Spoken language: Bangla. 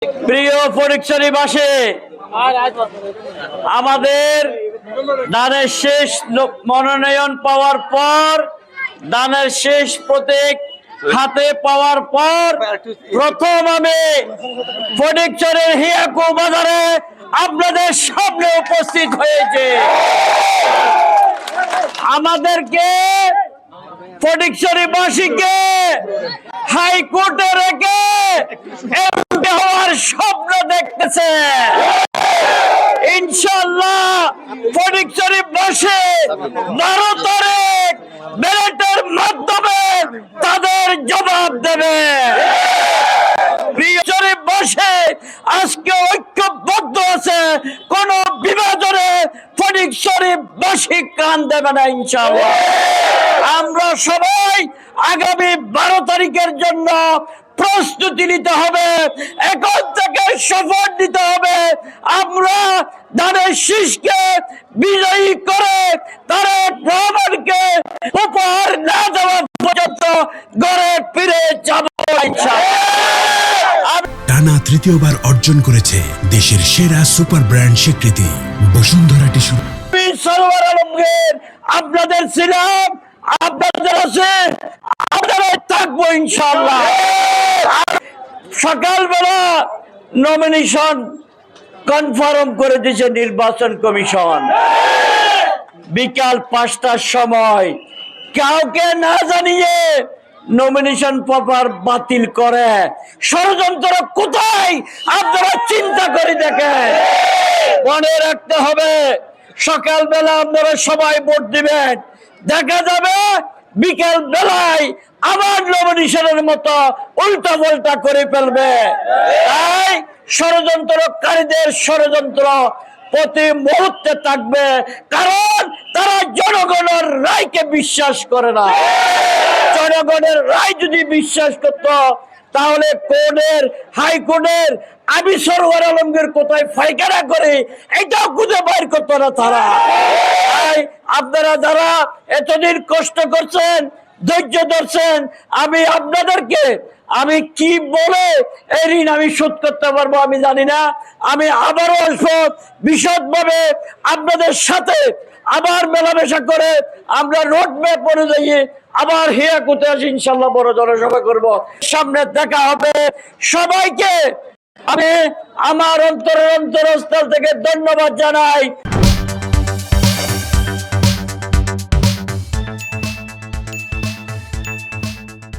প্রিয় ফটিকছড়িবাসী, আমাদের দানের শেষ মনোনয়ন পাওয়ার পর, দানের শেষ প্রতীক হাতে পাওয়ার পর প্রথম আমি ফটিকছড়ির হিয়াকু বাজারে আপনাদের সামনে উপস্থিত হয়েছে। আমাদেরকে ফটিকছড়িবাসীকে হাইকোর্টে রেখে এমপি হওয়ার স্বপ্ন দেখতেছে। ইনশাআল্লাহ ফটিকছড়িবাসী 12 তারিখ ব্যালটের মাধ্যমে তাদের জবাব দেবে। ফটিকছড়িবাসী আজকে ঐক্যবদ্ধ আছে, কোন বিভাজনে ফটিকছড়িবাসী কান দেবে না ইনশাআল্লাহ। আমরা সবাই আগামী 12 তারিখের জন্য প্রস্তুতি নিতে হবে, এখন থেকে শপথ নিতে হবে। আমরা ধানের শীষকে বিজয়ী করে তারেক রহমানকে উপহার না দেওয়া পর্যন্ত ঘরে ফিরে যাব ইনশাআল্লাহ। টানা তৃতীয়বার অর্জন করেছে দেশের সেরা সুপার ব্র্যান্ড স্বীকৃতি বসুন্ধরা টিস্যু। সরওয়ার আলমগীর আপনাদের ছিলাম, আপনাদের আছে, আপনারা থাকবো ইনশাআল্লাহ। সকালবেলা নমিনেশন কনফার্ম করে দিয়েছে নির্বাচন কমিশন। বিকাল 5টার সময় কাউকে না জানিয়ে নমিনেশন পেপার বাতিল করে। ষড়যন্ত্র কোথায় আপনারা চিন্তা করে দেখেন। মনে রাখতে হবে, সকালবেলা আপনারা সবাই ভোট দিবেন, দেখা যাবে বিকেল বেলায় আবার নমিনেশনের মতো উল্টা পাল্টা করে ফেলবে। তাই ষড়যন্ত্রকারীদের ষড়যন্ত্র প্রতি মুহূর্তে থাকবে, কারণ তারা জনগণের রায়কে বিশ্বাস করে না। জনগণের রায় যদি বিশ্বাস করত তাহলে কোর্টের হাইকোর্টের আমি সরওয়ার আলমগীর কোথায় ফাইকারা করে এটাও খুঁজে বাইর করতো না তারা। তাই আপনারা যারা এতদিন কষ্ট করছেন, ধৈর্য ধরছেন, আমি আপনাদেরকে আমি কি বলে এই ঋণ আমি শোধ করতে পারবো আমি জানি না। আমি আবারও আসবো বিশদভাবে আপনাদের সাথে, আবার মেলামেশা করে আমরা রোড ম্যাপ অনুযায়ী আবার হিয়াকুতে আসি ইনশাল্লাহ, বড় জনসভা করবো। সামনে দেখা হবে। সবাইকে আমি আমার অন্তরস্থল থেকে ধন্যবাদ জানাই।